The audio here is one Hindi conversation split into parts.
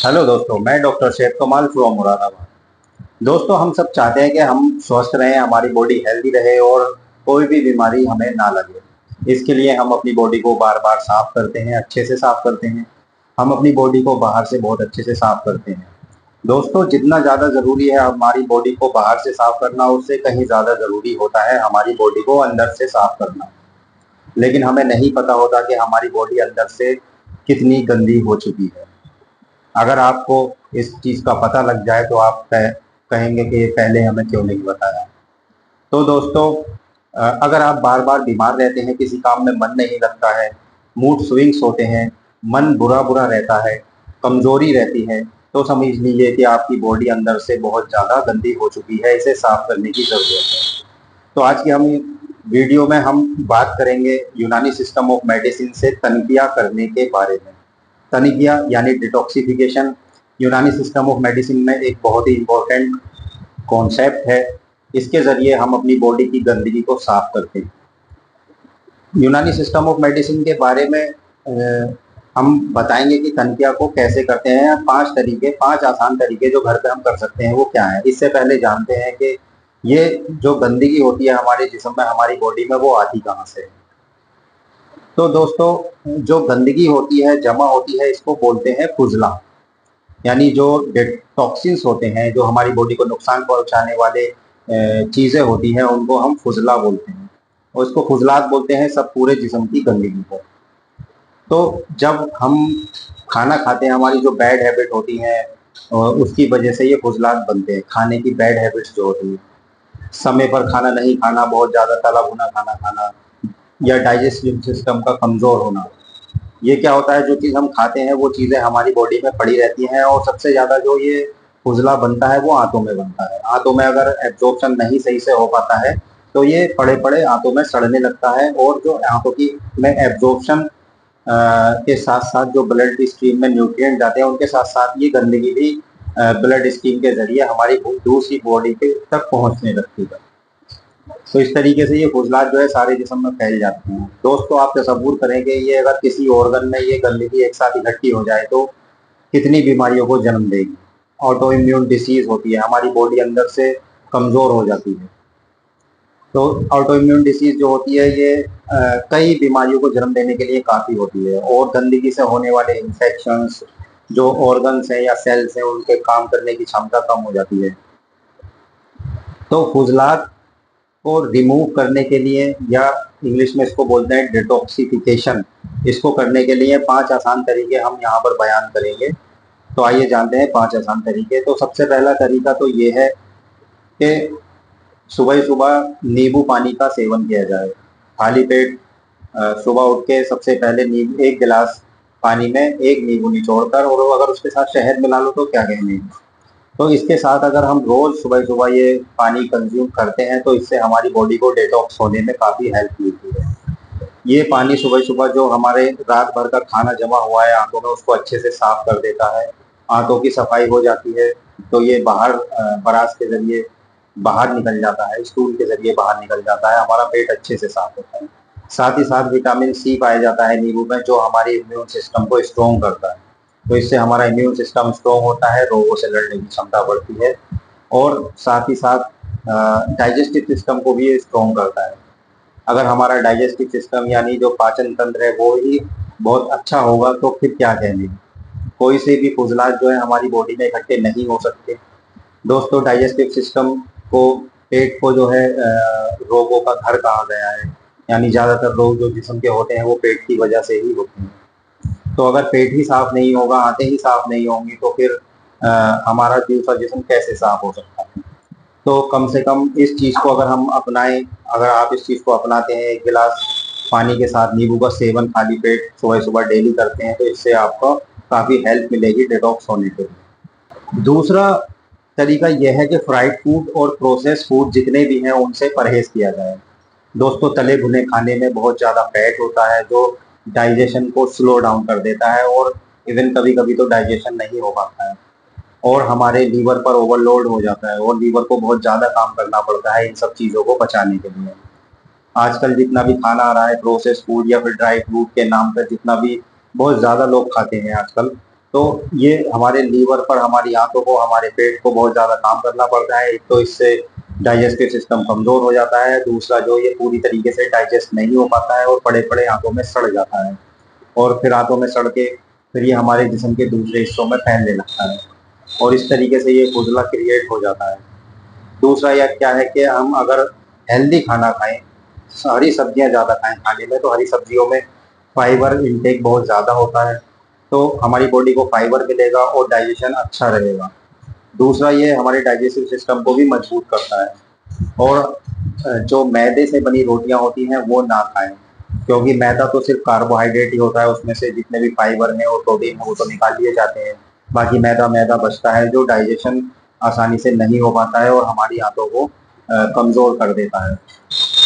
हेलो दोस्तों, मैं डॉक्टर शेख कमाल फ्रॉम मुरादाबाद। दोस्तों, हम सब चाहते हैं कि हम स्वस्थ रहें, हमारी बॉडी हेल्दी रहे और कोई भी बीमारी हमें ना लगे। इसके लिए हम अपनी बॉडी को बार बार साफ करते हैं, अच्छे से साफ करते हैं। हम अपनी बॉडी को बाहर से बहुत अच्छे से साफ करते हैं। दोस्तों, जितना ज़्यादा ज़रूरी है हमारी बॉडी को बाहर से साफ करना, उससे कहीं ज़्यादा ज़रूरी होता है हमारी बॉडी को अंदर से साफ करना। लेकिन हमें नहीं पता होता कि हमारी बॉडी अंदर से कितनी गंदी हो चुकी है। अगर आपको इस चीज़ का पता लग जाए तो आप कहेंगे कि पहले हमें क्यों नहीं बताया। तो दोस्तों, अगर आप बार बार बीमार रहते हैं, किसी काम में मन नहीं लगता है, मूड स्विंग्स होते हैं, मन बुरा बुरा रहता है, कमजोरी रहती है, तो समझ लीजिए कि आपकी बॉडी अंदर से बहुत ज़्यादा गंदी हो चुकी है। इसे साफ करने की ज़रूरत है। तो आज की हम वीडियो में हम बात करेंगे यूनानी सिस्टम ऑफ मेडिसिन से तनकिया करने के बारे में। तनिकिया यानी डिटॉक्सिफिकेशन यूनानी सिस्टम ऑफ मेडिसिन में एक बहुत ही इम्पोर्टेंट कॉन्सेप्ट है। इसके ज़रिए हम अपनी बॉडी की गंदगी को साफ करते हैं। यूनानी सिस्टम ऑफ मेडिसिन के बारे में हम बताएंगे कि तनिकिया को कैसे करते हैं। पांच आसान तरीके जो घर पे हम कर सकते हैं वो क्या है। इससे पहले जानते हैं कि ये जो गंदगी होती है हमारे जिस्म में, हमारी बॉडी में, वो आती कहाँ से है। तो दोस्तों, जो गंदगी होती है, जमा होती है, इसको बोलते हैं फुजला। यानी जो टॉक्सिन्स होते हैं, जो हमारी बॉडी को नुकसान पहुंचाने वाले चीज़ें होती हैं, उनको हम फुजला बोलते हैं। और इसको फुजलात बोलते हैं सब पूरे जिस्म की गंदगी को। तो जब हम खाना खाते हैं, हमारी जो बैड हैबिट होती है उसकी वजह से ये फुजलात बनते हैं। खाने की बैड हैबिट्स जो होती है, समय पर खाना नहीं खाना, बहुत ज़्यादा तला भुना खाना खाना, या डाइजेस्टिव सिस्टम का कमज़ोर होना, ये क्या होता है, जो चीज़ हम खाते हैं वो चीज़ें हमारी बॉडी में पड़ी रहती हैं। और सबसे ज़्यादा जो ये फुजला बनता है वो आंतों में बनता है। आंतों में अगर एब्जॉर्प्शन नहीं सही से हो पाता है तो ये पड़े पड़े आंतों में सड़ने लगता है। और जो आंतों की में एब्जॉर्प्शन के साथ साथ जो ब्लड स्ट्रीम में न्यूट्रिएंट जाते हैं, उनके साथ साथ ये गंदगी भी ब्लड स्ट्रीम के जरिए हमारी दूसरी बॉडी के तक पहुंचने लगती है। तो इस तरीके से ये फुजलात जो है सारे जिस्म में फैल जाती हैं। दोस्तों, आप तसव्वुर करें कि ये अगर किसी ऑर्गन में ये गंदगी एक साथ इकट्ठी हो जाए तो कितनी बीमारियों को जन्म देगी। ऑटो इम्यून डिसीज होती है, हमारी बॉडी अंदर से कमज़ोर हो जाती है। तो ऑटो इम्यून डिसीज जो होती है ये कई बीमारियों को जन्म देने के लिए काफ़ी होती है। और गंदगी से होने वाले इंफेक्शंस, जो ऑर्गन्स हैं या सेल्स हैं, उनके काम करने की क्षमता कम हो जाती है। तो फुजलात को रिमूव करने के लिए, या इंग्लिश में इसको बोलते हैं डिटॉक्सिफिकेशन, इसको करने के लिए 5 आसान तरीके हम यहाँ पर बयान करेंगे। तो आइए जानते हैं 5 आसान तरीके। तो सबसे पहला तरीका तो ये है कि सुबह सुबह नींबू पानी का सेवन किया जाए। खाली पेट सुबह उठ के सबसे पहले नींबू, 1 गिलास पानी में एक नींबू निचोड़कर, और अगर उसके साथ शहद मिला लो तो क्या कहने। तो इसके साथ अगर हम रोज सुबह सुबह ये पानी कंज्यूम करते हैं तो इससे हमारी बॉडी को डिटॉक्स होने में काफ़ी हेल्प मिलती है। ये पानी सुबह सुबह जो हमारे रात भर का खाना जमा हुआ है आंतों में, उसको अच्छे से साफ कर देता है। आंतों की सफाई हो जाती है तो ये बाहर बरास के जरिए बाहर निकल जाता है, स्टूल के जरिए बाहर निकल जाता है, हमारा पेट अच्छे से साफ होता है। साथ ही साथ विटामिन सी पाया जाता है नींबू में, जो हमारी इम्यून सिस्टम को स्ट्रॉन्ग करता है। तो इससे हमारा इम्यून सिस्टम स्ट्रॉन्ग होता है, रोगों से लड़ने की क्षमता बढ़ती है। और साथ ही साथ डाइजेस्टिव सिस्टम को भी स्ट्रॉन्ग करता है। अगर हमारा डाइजेस्टिव सिस्टम यानी जो पाचन तंत्र है वो ही बहुत अच्छा होगा तो फिर क्या कहने। कोई से भी फुजलात जो है हमारी बॉडी में इकट्ठे नहीं हो सकते। दोस्तों, डाइजेस्टिव सिस्टम को, पेट को जो है रोगों का घर कहा गया है। यानी ज़्यादातर रोग जो जिस्म के होते हैं वो पेट की वजह से ही होते हैं। तो अगर पेट ही साफ नहीं होगा, आंतें ही साफ नहीं होंगी, तो फिर हमारा दूसरा जिस्म कैसे साफ हो सकता है। तो कम से कम इस चीज़ को अगर हम अपनाएं, अगर आप इस चीज़ को अपनाते हैं, 1 गिलास पानी के साथ नींबू का सेवन खाली पेट सुबह सुबह डेली करते हैं, तो इससे आपको काफ़ी हेल्प मिलेगी डिटॉक्स होने के लिए। दूसरा तरीका यह है कि फ्राइड फूड और प्रोसेस फूड जितने भी हैं उनसे परहेज किया जाए। दोस्तों, तले भुने खाने में बहुत ज़्यादा फैट होता है जो डाइजेशन को स्लो डाउन कर देता है, और इवन कभी कभी तो डाइजेशन नहीं हो पाता है और हमारे लीवर पर ओवरलोड हो जाता है, और लीवर को बहुत ज़्यादा काम करना पड़ता है इन सब चीज़ों को पचाने के लिए। आजकल जितना भी खाना आ रहा है प्रोसेस फूड या फिर ड्राई फ्रूट के नाम पर, जितना भी बहुत ज़्यादा लोग खाते हैं आजकल, तो ये हमारे लीवर पर, हमारी आंतों को, हमारे पेट को बहुत ज़्यादा काम करना पड़ता है। एक तो इससे डाइजेस्टिव सिस्टम कमज़ोर हो जाता है, दूसरा जो ये पूरी तरीके से डाइजेस्ट नहीं हो पाता है और पड़े-पड़े आंतों में सड़ जाता है और फिर आंतों में सड़ के फिर ये हमारे जिस्म के दूसरे हिस्सों में फैलने लगता है और इस तरीके से ये उजला क्रिएट हो जाता है। दूसरा यह क्या है कि हम अगर हेल्दी खाना खाएँ, हरी सब्जियाँ ज़्यादा खाएँ खाने में, तो हरी सब्जियों में फाइबर इंटेक बहुत ज़्यादा होता है, तो हमारी बॉडी को फाइबर मिलेगा और डाइजेशन अच्छा रहेगा। दूसरा ये हमारे डाइजेस्टिव सिस्टम को भी मजबूत करता है और जो मैदे से बनी रोटियां होती हैं वो ना खाएं, क्योंकि मैदा तो सिर्फ कार्बोहाइड्रेट ही होता है, उसमें से जितने भी फाइबर हैं और प्रोटीन है वो तो निकाल लिए जाते हैं। बाकी मैदा मैदा बचता है जो डाइजेशन आसानी से नहीं हो पाता है और हमारी आंतों को कमज़ोर कर देता है।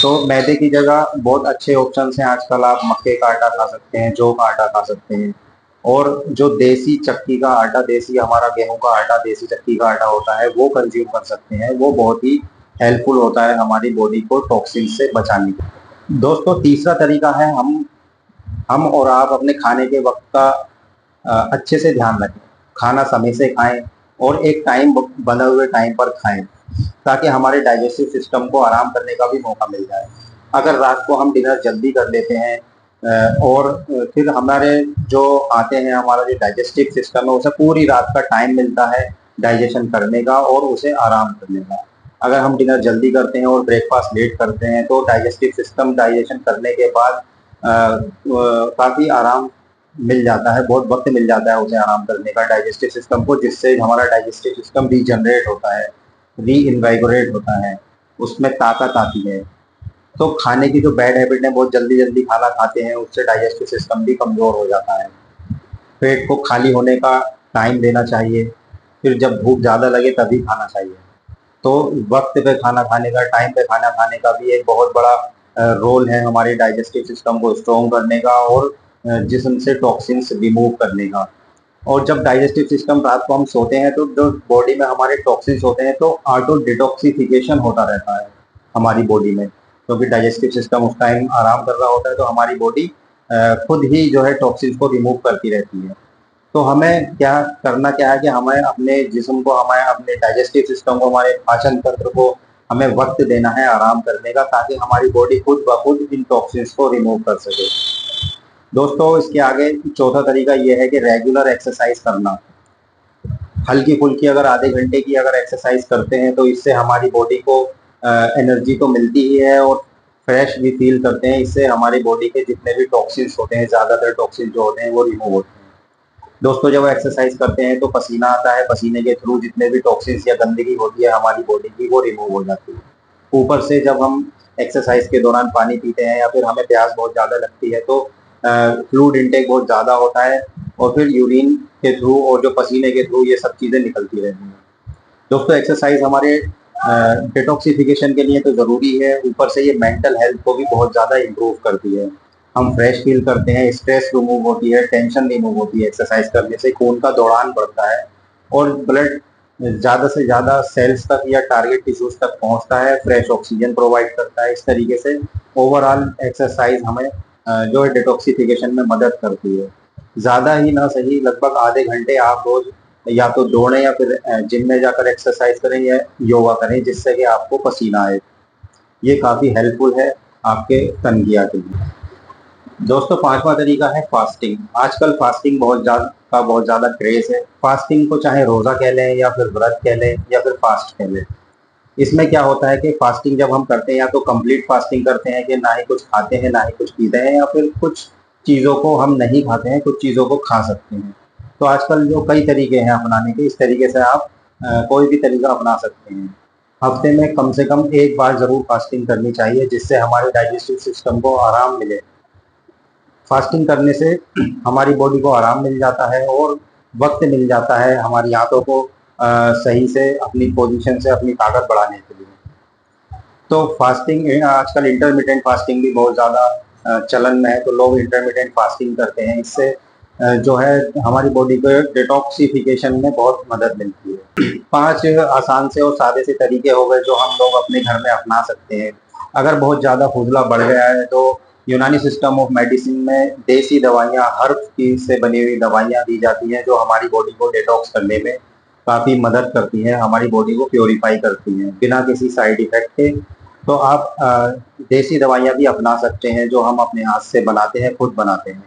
तो मैदे की जगह बहुत अच्छे ऑप्शन हैं आजकल। आप मक्के का आटा खा सकते हैं, जौ का आटा खा सकते हैं और जो देसी चक्की का आटा, देसी हमारा गेहूं का आटा, देसी चक्की का आटा होता है वो कंज्यूम कर सकते हैं। वो बहुत ही हेल्पफुल होता है हमारी बॉडी को टॉक्सिन से बचाने के। दोस्तों तीसरा तरीका है, हम और आप अपने खाने के वक्त का अच्छे से ध्यान रखें। खाना समय से खाएं और एक टाइम बंधे हुए टाइम पर खाएं, ताकि हमारे डाइजेस्टिव सिस्टम को आराम करने का भी मौका मिल जाए। अगर रात को हम डिनर जल्दी कर लेते हैं और फिर हमारे जो आते हैं, हमारा जो डाइजेस्टिव सिस्टम है उसे पूरी रात का टाइम मिलता है डाइजेशन करने का और उसे आराम करने का। अगर हम डिनर जल्दी करते हैं और ब्रेकफास्ट लेट करते हैं तो डाइजेस्टिव सिस्टम डाइजेशन करने के बाद काफ़ी आराम मिल जाता है, बहुत वक्त मिल जाता है उसे आराम करने का डाइजेस्टिव सिस्टम को, जिससे हमारा डाइजेस्टिव सिस्टम रीजनरेट होता है, री इन्वाइगोरेट होता है, उसमें ताकत आती है। तो खाने की जो बैड हैबिट है, बहुत जल्दी जल्दी खाना खाते हैं, उससे डाइजेस्टिव सिस्टम भी कमज़ोर हो जाता है। पेट को खाली होने का टाइम देना चाहिए, फिर जब भूख ज़्यादा लगे तभी खाना चाहिए। तो वक्त पे खाना खाने का, टाइम पे खाना खाने का भी एक बहुत बड़ा रोल है हमारे डाइजेस्टिव सिस्टम को स्ट्रॉन्ग करने का और जिस्म से टॉक्सिन्स रिमूव करने का। और जब डाइजेस्टिव सिस्टम रात को हम सोते हैं तो जो बॉडी में हमारे टॉक्सिन्स होते हैं तो ऑटो डिटॉक्सिफिकेशन होता रहता है हमारी बॉडी में, क्योंकि डाइजेस्टिव सिस्टम उस टाइम आराम कर रहा होता है, तो हमारी बॉडी खुद ही जो है टॉक्सिन्स को रिमूव करती रहती है। तो हमें क्या है कि हमें अपने जिस्म को, हमें अपने डाइजेस्टिव सिस्टम को, हमारे पाचन तंत्र को हमें वक्त देना है आराम करने का, ताकि हमारी बॉडी खुद ब खुद इन टॉक्सिन्स को रिमूव कर सके। दोस्तों इसके आगे चौथा तरीका ये है कि रेगुलर एक्सरसाइज करना। हल्की फुल्की अगर आधे घंटे की अगर एक्सरसाइज करते हैं तो इससे हमारी बॉडी को एनर्जी तो मिलती ही है और फ्रेश भी फील करते हैं। इससे हमारी बॉडी के जितने भी टॉक्सिन्स होते हैं, ज़्यादातर टॉक्सिन जो होते हैं वो रिमूव होते हैं। दोस्तों जब एक्सरसाइज करते हैं तो पसीना आता है, पसीने के थ्रू जितने भी टॉक्सिन्स या गंदगी होती है हमारी बॉडी की वो रिमूव हो जाती है। ऊपर से जब हम एक्सरसाइज के दौरान पानी पीते हैं या फिर हमें प्यास बहुत ज़्यादा लगती है तो फ्लूइड इंटेक बहुत ज़्यादा होता है और फिर यूरिन के थ्रू और जो पसीने के थ्रू ये सब चीज़ें निकलती रहती हैं। दोस्तों एक्सरसाइज हमारे डिटॉक्सिफिकेशन के लिए तो ज़रूरी है, ऊपर से ये मेंटल हेल्थ को भी बहुत ज़्यादा इम्प्रूव करती है। हम फ्रेश फील करते हैं, स्ट्रेस रिमूव होती है, टेंशन रिमूव होती है। एक्सरसाइज करने से खून का दौड़ान बढ़ता है और ब्लड ज़्यादा से ज़्यादा सेल्स तक या टारगेट टिश्यूज तक पहुंचता है, फ्रेश ऑक्सीजन प्रोवाइड करता है। इस तरीके से ओवरऑल एक्सरसाइज हमें जो है डिटॉक्सिफिकेशन में मदद करती है। ज़्यादा ही ना सही, लगभग आधे घंटे आप रोज या तो दौड़ें या फिर जिम में जाकर एक्सरसाइज करें या योगा करें, जिससे कि आपको पसीना आए। ये काफ़ी हेल्पफुल है आपके तनगिया के लिए। दोस्तों पांचवा तरीका है फास्टिंग। आजकल फास्टिंग बहुत ज़्यादा क्रेज है। फास्टिंग को चाहे रोज़ा कह लें या फिर व्रत कह लें या फिर फास्ट कह लें। इसमें क्या होता है कि फास्टिंग जब हम करते हैं या तो कंप्लीट फास्टिंग करते हैं कि ना ही कुछ खाते हैं ना ही कुछ पीते हैं, या फिर कुछ चीज़ों को हम नहीं खाते हैं, कुछ चीज़ों को खा सकते हैं। तो आजकल जो कई तरीके हैं अपनाने के, इस तरीके से आप कोई भी तरीका अपना सकते हैं। हफ्ते में कम से कम एक बार ज़रूर फास्टिंग करनी चाहिए, जिससे हमारे डाइजेस्टिव सिस्टम को आराम मिले। फास्टिंग करने से हमारी बॉडी को आराम मिल जाता है और वक्त मिल जाता है हमारी आंतों को सही से अपनी पोजीशन से अपनी ताकत बढ़ाने के लिए। तो फास्टिंग आजकल इंटरमिटेंट फास्टिंग भी बहुत ज़्यादा चलन में है, तो लोग इंटरमिटेंट फास्टिंग करते हैं। इससे जो है हमारी बॉडी को डिटॉक्सिफिकेशन में बहुत मदद मिलती है। 5 आसान से और सादे से तरीके हो गए जो हम लोग अपने घर में अपना सकते हैं। अगर बहुत ज़्यादा फुजला बढ़ गया है तो यूनानी सिस्टम ऑफ मेडिसिन में देसी दवाइयाँ, हर्ब की से बनी हुई दवाइयाँ दी जाती हैं जो हमारी बॉडी को डिटॉक्स करने में काफ़ी मदद करती हैं, हमारी बॉडी को प्योरीफाई करती हैं बिना किसी साइड इफ़ेक्ट के। तो आप देसी दवाइयाँ भी अपना सकते हैं जो हम अपने हाथ से बनाते हैं, खुद बनाते हैं।